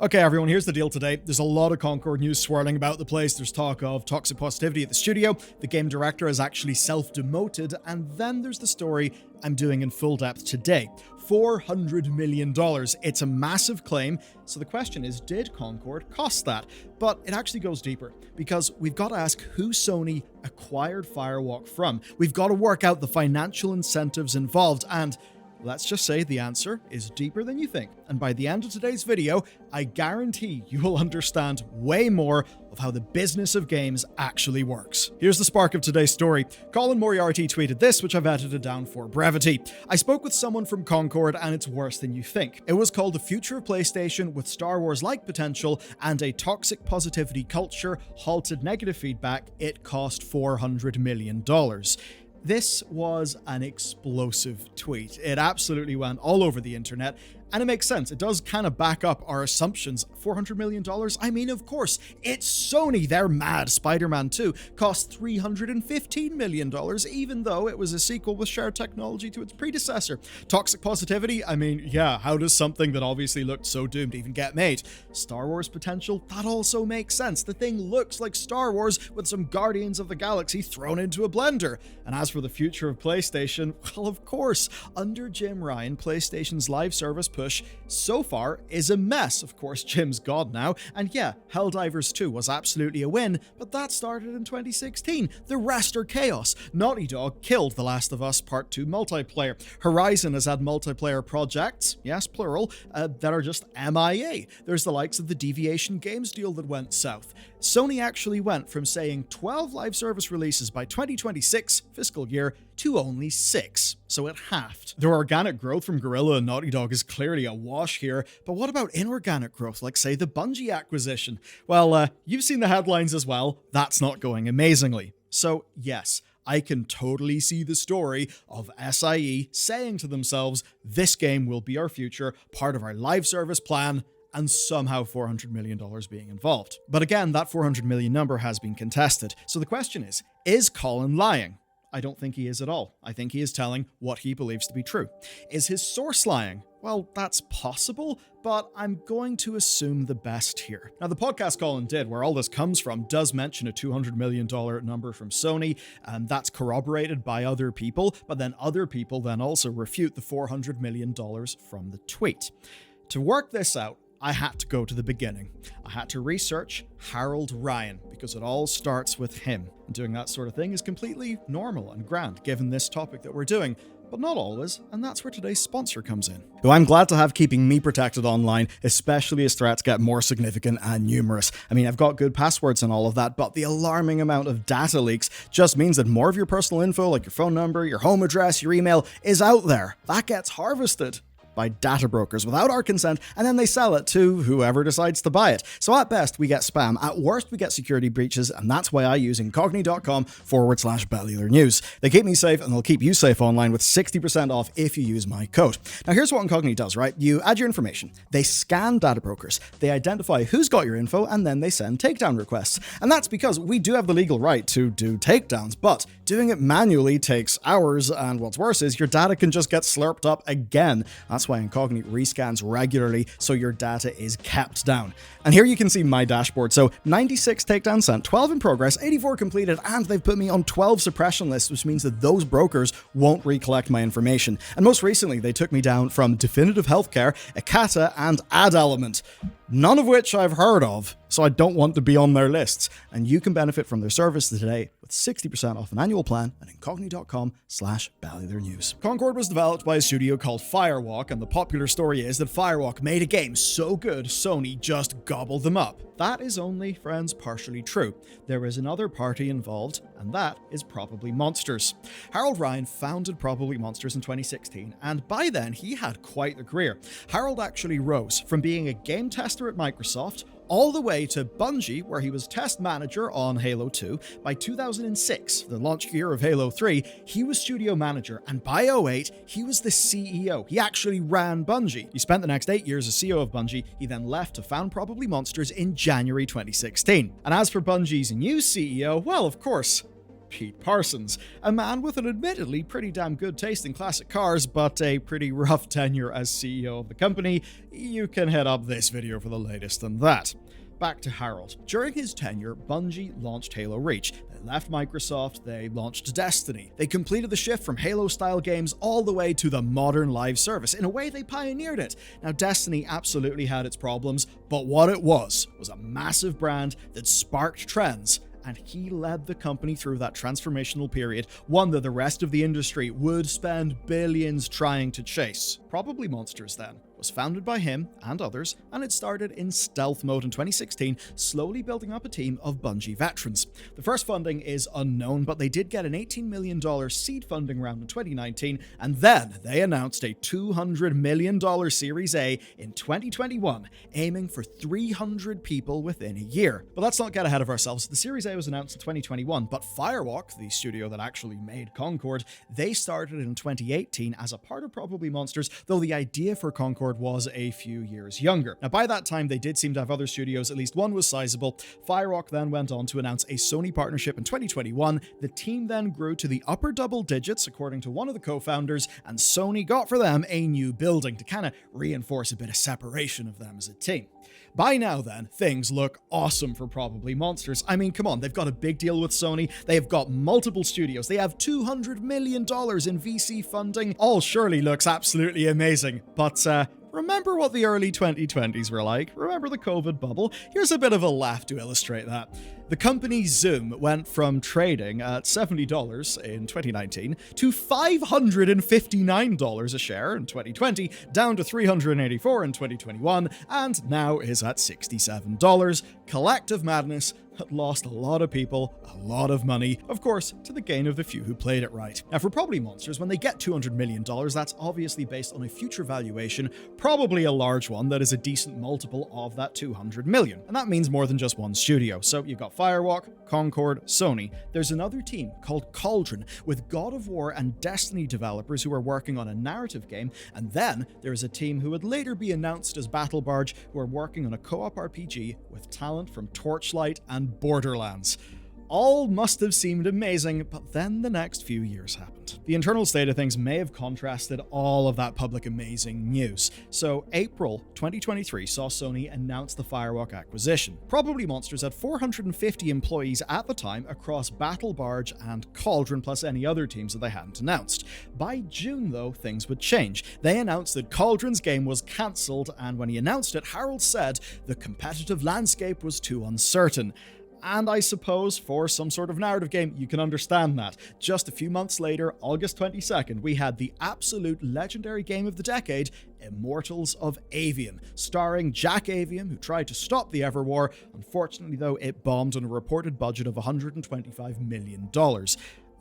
Okay, everyone, here's the deal today. There's a lot of Concord news swirling about the place. There's talk of toxic positivity at the studio. The game director has actually self-demoted. And then there's the story I'm doing in full depth today. $400 million. It's a massive claim. So the question is, did Concord cost that? But it actually goes deeper, because we've got to ask who Sony acquired Firewalk from. We've got to work out the financial incentives involved, and let's just say the answer is deeper than you think. And by the end of today's video, I guarantee you will understand way more of how the business of games actually works. Here's the spark of today's story. Colin Moriarty tweeted this, which I've edited down for brevity. I spoke with someone from Concord and it's worse than you think. It was called The Future of PlayStation with Star Wars-like potential and a toxic positivity culture, halted negative feedback. It cost $400 million. This was an explosive tweet. It absolutely went all over the internet, and it makes sense. It does kind of back up our assumptions. $400 million? I mean, of course, it's Sony. They're mad. Spider-Man 2 cost $315 million, even though it was a sequel with shared technology to its predecessor. Toxic positivity? I mean, yeah, how does something that obviously looked so doomed even get made? Star Wars potential? That also makes sense. The thing looks like Star Wars with some Guardians of the Galaxy thrown into a blender. And as for the future of PlayStation, well, of course, under Jim Ryan, PlayStation's live service push so far is a mess. Of course, Jim's gone now, and yeah, Helldivers 2 was absolutely a win, but that started in 2016. The rest are chaos. Naughty Dog killed The Last of Us Part 2 multiplayer. Horizon has had multiplayer projects, yes, plural, that are just MIA. There's the likes of the Deviation Games deal that went south. Sony actually went from saying 12 live service releases by 2026 fiscal year to only 6, so it halved. Their organic growth from Guerrilla and Naughty Dog is clearly a wash here, but what about inorganic growth, like say the Bungie acquisition? Well, you've seen the headlines as well. That's not going amazingly. So yes, I can totally see the story of SIE saying to themselves, this game will be our future, part of our live service plan, and somehow $400 million being involved. But again, that $400 million number has been contested. So the question is Colin lying? I don't think he is at all. I think he is telling what he believes to be true. Is his source lying? Well, that's possible, but I'm going to assume the best here. Now, the podcast Colin did, where all this comes from, does mention a $200 million number from Sony, and that's corroborated by other people, but then other people then also refute the $400 million from the tweet. To work this out, I had to go to the beginning. I had to research Harold Ryan, because it all starts with him. And doing that sort of thing is completely normal and grand, given this topic that we're doing, but not always, and that's where today's sponsor comes in. Who I'm glad to have keeping me protected online, especially as threats get more significant and numerous. I mean, I've got good passwords and all of that, but the alarming amount of data leaks just means that more of your personal info, like your phone number, your home address, your email, is out there. That gets harvested by data brokers without our consent, and then they sell it to whoever decides to buy it. So at best, we get spam. At worst, we get security breaches, and that's why I use incogni.com/Bellular News. They keep me safe, and they'll keep you safe online with 60% off if you use my code. Now, here's what Incogni does, right? You add your information. They scan data brokers. They identify who's got your info, and then they send takedown requests. And that's because we do have the legal right to do takedowns, but doing it manually takes hours, and what's worse is your data can just get slurped up again. That's why Incogni rescans regularly, so your data is kept down. And here you can see my dashboard. So 96 takedowns sent, 12 in progress, 84 completed, and they've put me on 12 suppression lists, which means that those brokers won't recollect my information. And most recently, they took me down from Definitive Healthcare, Ekata, and AdElement, none of which I've heard of, so I don't want to be on their lists. And you can benefit from their service today with 60% off an annual plan at incogni.com/Bellular News. Concord was developed by a studio called Firewalk, and the popular story is that Firewalk made a game so good, Sony just gobbled them up. That is only, friends, partially true. There is another party involved, and that is ProbablyMonsters. Harold Ryan founded ProbablyMonsters in 2016, and by then he had quite the career. Harold actually rose from being a game tester at Microsoft all the way to Bungie, where he was test manager on Halo 2. By 2006, the launch year of Halo 3, he was studio manager, and by 2008, he was the CEO. He actually ran Bungie. He spent the next 8 years as CEO of Bungie. He then left to found ProbablyMonsters in January 2016. And as for Bungie's new CEO, well, of course, Pete Parsons, a man with an admittedly pretty damn good taste in classic cars, but a pretty rough tenure as CEO of the company. You can head up this video for the latest on that. Back to Harold. During his tenure, Bungie launched Halo Reach. They left Microsoft, they launched Destiny. They completed the shift from Halo-style games all the way to the modern live service. In a way, they pioneered it. Now, Destiny absolutely had its problems, but what it was a massive brand that sparked trends, and he led the company through that transformational period, one that the rest of the industry would spend billions trying to chase. ProbablyMonsters, then, was founded by him and others, and it started in stealth mode in 2016, slowly building up a team of Bungie veterans. The first funding is unknown, but they did get an $18 million seed funding round in 2019, and then they announced a $200 million Series A in 2021, aiming for 300 people within a year. But let's not get ahead of ourselves. The Series A was announced in 2021, but Firewalk, the studio that actually made Concord, they started in 2018 as a part of ProbablyMonsters, though the idea for Concord was a few years younger. Now, by that time, they did seem to have other studios, at least one was sizable. Firewalk then went on to announce a Sony partnership in 2021. The team then grew to the upper double digits, according to one of the co-founders, and Sony got for them a new building to kind of reinforce a bit of separation of them as a team. By now then, things look awesome for ProbablyMonsters. I mean, come on, they've got a big deal with Sony, they've got multiple studios, they have $200 million in VC funding. All surely looks absolutely amazing, but remember what the early 2020s were like? Remember the COVID bubble? Here's a bit of a laugh to illustrate that. The company Zoom went from trading at $70 in 2019 to $559 a share in 2020, down to $384 in 2021, and now is at $67. Collective madness that lost a lot of people, a lot of money, of course, to the gain of the few who played it right. Now, for ProbablyMonsters, when they get $200 million, that's obviously based on a future valuation, probably a large one that is a decent multiple of that $200 million. And that means more than just one studio. So you've got Firewalk, Concord, Sony. There's another team called Cauldron with God of War and Destiny developers who are working on a narrative game, and then there's a team who would later be announced as Battle Barge who are working on a co-op RPG with talent from Torchlight and Borderlands. All must have seemed amazing, but then the next few years happened. The internal state of things may have contrasted all of that public amazing news. So April 2023 saw Sony announce the Firewalk acquisition. ProbablyMonsters had 450 employees at the time across Battle Barge and Cauldron, plus any other teams that they hadn't announced. By June, though, things would change. They announced that Cauldron's game was cancelled, and when he announced it, Harold said the competitive landscape was too uncertain. And I suppose for some sort of narrative game, you can understand that. Just a few months later, August 22nd, we had the absolute legendary game of the decade, Immortals of Avium, starring Jack Avium, who tried to stop the Everwar. Unfortunately, though, it bombed on a reported budget of $125 million.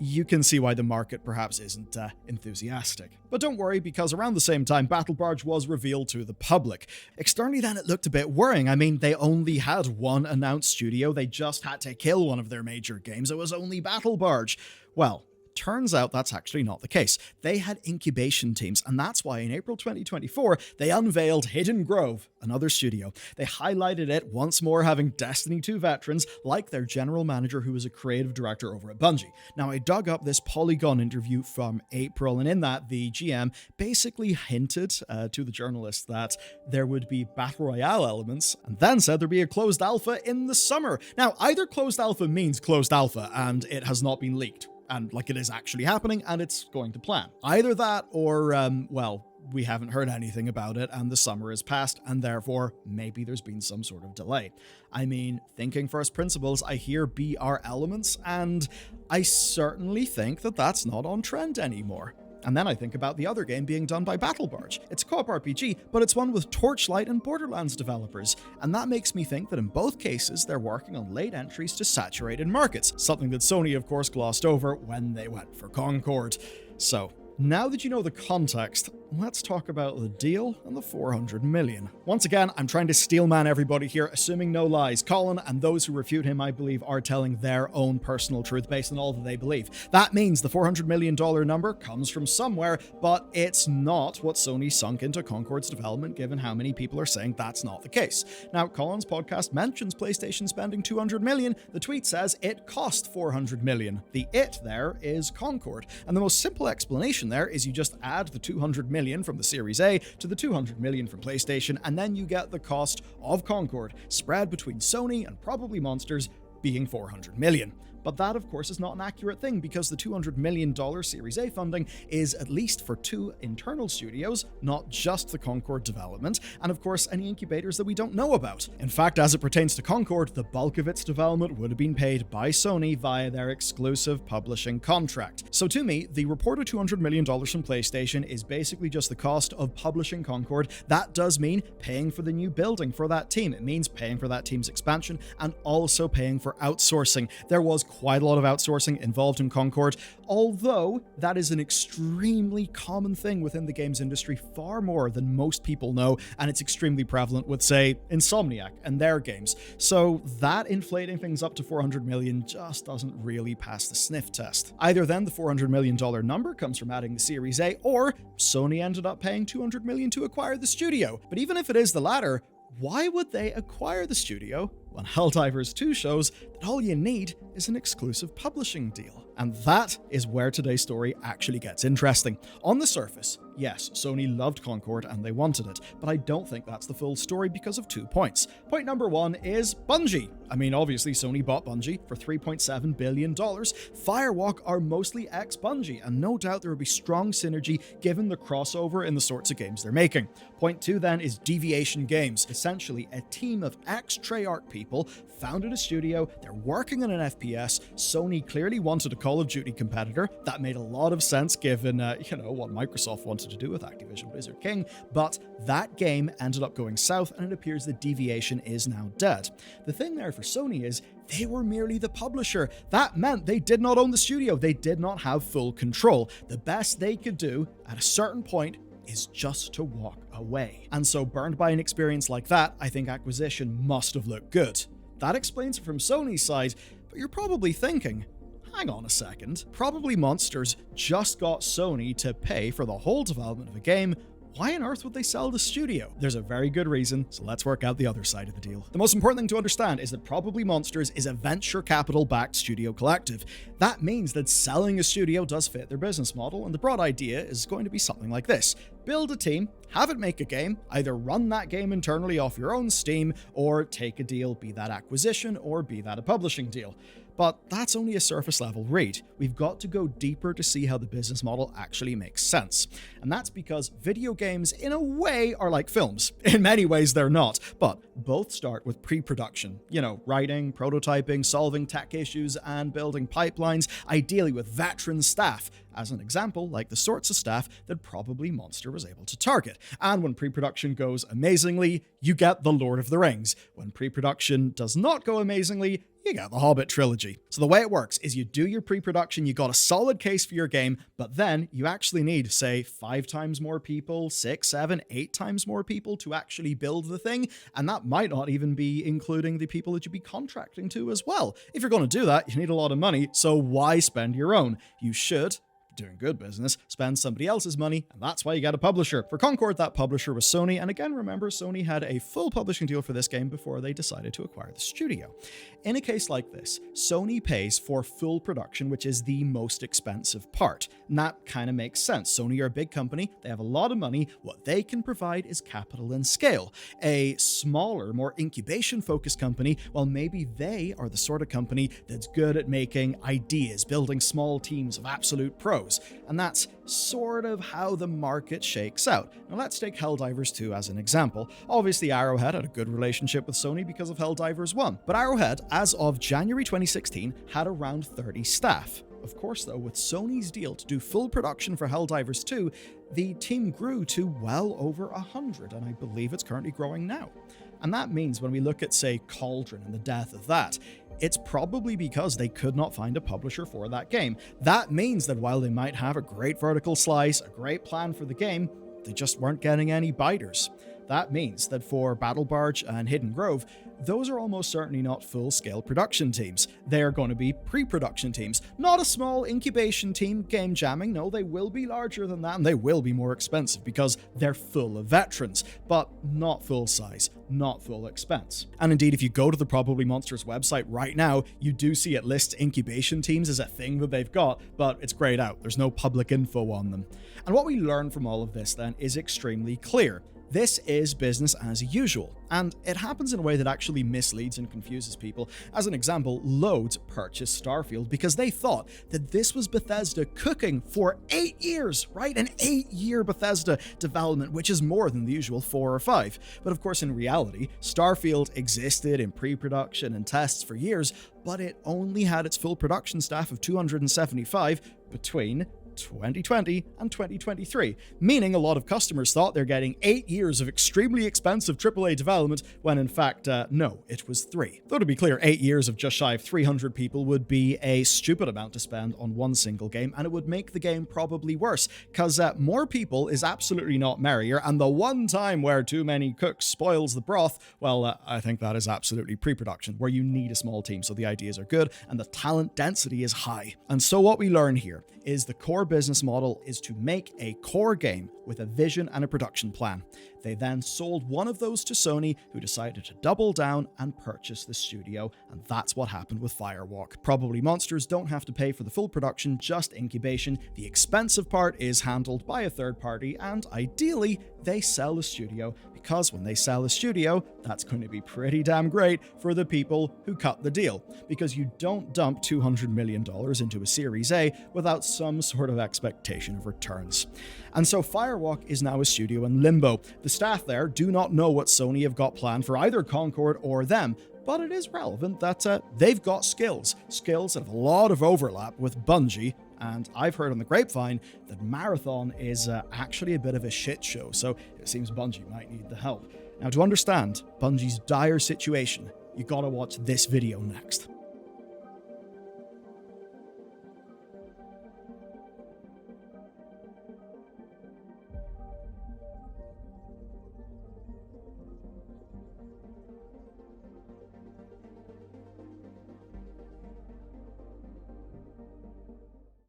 You can see why the market perhaps isn't enthusiastic. But don't worry, because around the same time, Battle Barge was revealed to the public. Externally then, it looked a bit worrying. I mean, they only had one announced studio. They just had to kill one of their major games. It was only Battle Barge. Well, turns out that's actually not the case. They had incubation teams, and that's why in April 2024, they unveiled Hidden Grove, another studio. They highlighted it once more, having Destiny 2 veterans, like their general manager, who was a creative director over at Bungie. Now, I dug up this Polygon interview from April, and in that, the GM basically hinted to the journalist that there would be Battle Royale elements, and then said there'd be a closed alpha in the summer. Now, either closed alpha means closed alpha, and it has not been leaked, and like it is actually happening and it's going to plan. Either that or, well, we haven't heard anything about it and the summer is past, and therefore maybe there's been some sort of delay. I mean, thinking first principles, I hear BR elements, and I certainly think that that's not on trend anymore. And then I think about the other game being done by Battle Barge. It's a co-op RPG, but it's one with Torchlight and Borderlands developers. And that makes me think that in both cases, they're working on late entries to saturated markets, something that Sony, of course, glossed over when they went for Concord. So, now that you know the context, let's talk about the deal and the 400 million. Once again, I'm trying to steelman everybody here, assuming no lies. Colin and those who refute him, I believe, are telling their own personal truth based on all that they believe. That means the $400 million number comes from somewhere, but it's not what Sony sunk into Concord's development, given how many people are saying that's not the case. Now, Colin's podcast mentions PlayStation spending $200 million. The tweet says it cost $400 million. The it there is Concord. And the most simple explanation there is you just add the $200 million from the Series A to the $200 million from PlayStation, and then you get the cost of Concord spread between Sony and ProbablyMonsters being $400 million. But that, of course, is not an accurate thing, because the $200 million Series A funding is at least for 2 internal studios, not just the Concord development, and of course any incubators that we don't know about. In fact, as it pertains to Concord, the bulk of its development would have been paid by Sony via their exclusive publishing contract. So to me, the reported $200 million from PlayStation is basically just the cost of publishing Concord. That does mean paying for the new building for that team. It means paying for that team's expansion and also paying for outsourcing. There was quite a lot of outsourcing involved in Concord, although that is an extremely common thing within the games industry, far more than most people know, and it's extremely prevalent with, say, Insomniac and their games. So that inflating things up to $400 million just doesn't really pass the sniff test. Either then the $400 million number comes from adding the Series A, or Sony ended up paying $200 million to acquire the studio. But even if it is the latter, why would they acquire the studio when Helldivers 2 shows that all you need is an exclusive publishing deal? And that is where today's story actually gets interesting. On the surface, yes, Sony loved Concord and they wanted it, but I don't think that's the full story because of 2 points. Point number 1 is Bungie. I mean, obviously Sony bought Bungie for $3.7 billion. Firewalk are mostly ex-Bungie, and no doubt there would be strong synergy given the crossover in the sorts of games they're making. Point 2 then is Deviation Games. Essentially, a team of ex-Treyarch people founded a studio, they're working on an FPS. Sony clearly wanted a Call of Duty competitor. That made a lot of sense given, what Microsoft wanted to do with Activision Blizzard King, but that game ended up going south, and it appears that Deviation is now dead. The thing there for Sony is they were merely the publisher. That meant they did not own the studio. They did not have full control. The best they could do at a certain point is just to walk away. And so, burned by an experience like that, I think acquisition must have looked good. That explains it from Sony's side, but you're probably thinking, hang on a second, ProbablyMonsters just got Sony to pay for the whole development of a game. Why on earth would they sell the studio? There's a very good reason, so let's work out the other side of the deal. The most important thing to understand is that ProbablyMonsters is a venture capital-backed studio collective. That means that selling a studio does fit their business model, and the broad idea is going to be something like this. Build a team, have it make a game, either run that game internally off your own steam, or take a deal, be that acquisition or be that a publishing deal. But that's only a surface level read. We've got to go deeper to see how the business model actually makes sense. And that's because video games, in a way, are like films. In many ways, they're not, but both start with pre-production. Writing, prototyping, solving tech issues, and building pipelines, ideally with veteran staff. As an example, like the sorts of staff that ProbablyMonster was able to target. And when pre-production goes amazingly, you get The Lord of the Rings. When pre-production does not go amazingly, you got the Hobbit trilogy. So the way it works is you do your pre-production, you got a solid case for your game, but then you actually need, say, 5 times more people, 6, 7, 8 times more people to actually build the thing, and that might not even be including the people that you'd be contracting to as well. If you're going to do that, you need a lot of money, so why spend your own? You should, doing good business, spend somebody else's money, and that's why you get a publisher. For Concord, that publisher was Sony, and again, remember, Sony had a full publishing deal for this game before they decided to acquire the studio. In a case like this, Sony pays for full production, which is the most expensive part, and that kind of makes sense. Sony are a big company, they have a lot of money, what they can provide is capital and scale. A smaller, more incubation-focused company, well, maybe they are the sort of company that's good at making ideas, building small teams of absolute pros. And that's sort of how the market shakes out. Now let's take Helldivers 2 as an example. Obviously Arrowhead had a good relationship with Sony because of Helldivers 1, but Arrowhead, as of January 2016, had around 30 staff. Of course though, with Sony's deal to do full production for Helldivers 2, the team grew to well over 100, and I believe it's currently growing now. And that means when we look at, say, Cauldron and the death of that, it's probably because they could not find a publisher for that game. That means that while they might have a great vertical slice, a great plan for the game, they just weren't getting any biters. That means that for Battle Barge and Hidden Grove, those are almost certainly not full-scale production teams. They are going to be pre-production teams, not a small incubation team game jamming. No, they will be larger than that, and they will be more expensive because they're full of veterans, but not full size, not full expense. And indeed, if you go to the Probably Monsters website right now, you do see it lists incubation teams as a thing that they've got, but it's grayed out. There's no public info on them. And what we learn from all of this then is extremely clear. This is business as usual, and it happens in a way that actually misleads and confuses people. As an example, Loads purchased Starfield because they thought that this was Bethesda cooking for 8 years, right? An 8-year Bethesda development, which is more than the usual 4 or 5. But of course, in reality, Starfield existed in pre-production and tests for years, but it only had its full production staff of 275 between 2020 and 2023, meaning a lot of customers thought they're getting 8 years of extremely expensive AAA development when in fact, no, it was 3. Though to be clear, 8 years of just shy of 300 people would be a stupid amount to spend on one single game, and it would make the game probably worse, because more people is absolutely not merrier, and the one time where too many cooks spoils the broth, well, I think that is absolutely pre-production, where you need a small team so the ideas are good and the talent density is high. And so what we learn here is the core business model is to make a core game with a vision and a production plan. They then sold one of those to Sony, who decided to double down and purchase the studio, and that's what happened with Firewalk. Probably Monsters don't have to pay for the full production, just incubation. The expensive part is handled by a third party, and ideally, they sell the studio, because when they sell the studio, that's going to be pretty damn great for the people who cut the deal, because you don't dump $200 million into a Series A without some sort of expectation of returns. And so Firewalk is now a studio in limbo. The staff there do not know what Sony have got planned for either Concord or them, but it is relevant that they've got skills that have a lot of overlap with Bungie, and I've heard on the grapevine that Marathon is actually a bit of a shit show, so it seems Bungie might need the help. Now, to understand Bungie's dire situation, you gotta watch this video next.